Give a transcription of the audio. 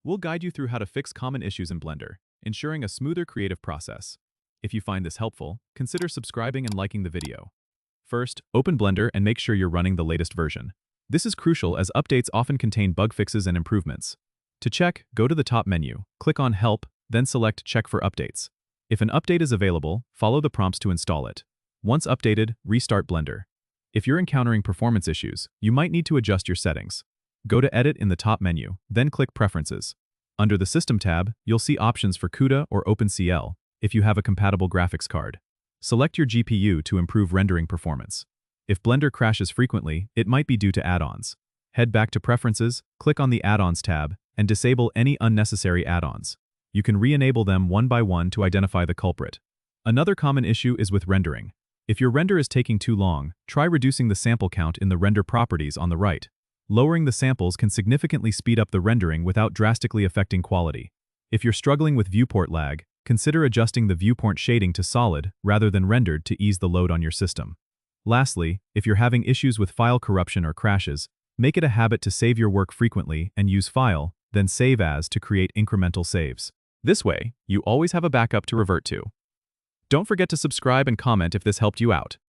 We'll guide you through how to fix common issues in Blender, ensuring a smoother creative process. If you find this helpful, consider subscribing and liking the video. First, open Blender and make sure you're running the latest version. This is crucial as updates often contain bug fixes and improvements. To check, go to the top menu, click on Help, then select Check for Updates. If an update is available, follow the prompts to install it. Once updated, restart Blender. If you're encountering performance issues, you might need to adjust your settings. Go to Edit in the top menu, then click Preferences. Under the System tab, you'll see options for CUDA or OpenCL if you have a compatible graphics card. Select your GPU to improve rendering performance. If Blender crashes frequently, it might be due to add-ons. Head back to Preferences, click on the Add-ons tab, and disable any unnecessary add-ons. You can re-enable them one by one to identify the culprit. Another common issue is with rendering. If your render is taking too long, try reducing the sample count in the render properties on the right. Lowering the samples can significantly speed up the rendering without drastically affecting quality. If you're struggling with viewport lag, consider adjusting the viewport shading to solid rather than rendered to ease the load on your system. Lastly, if you're having issues with file corruption or crashes, make it a habit to save your work frequently and use File, then Save As to create incremental saves. This way, you always have a backup to revert to. Don't forget to subscribe and comment if this helped you out.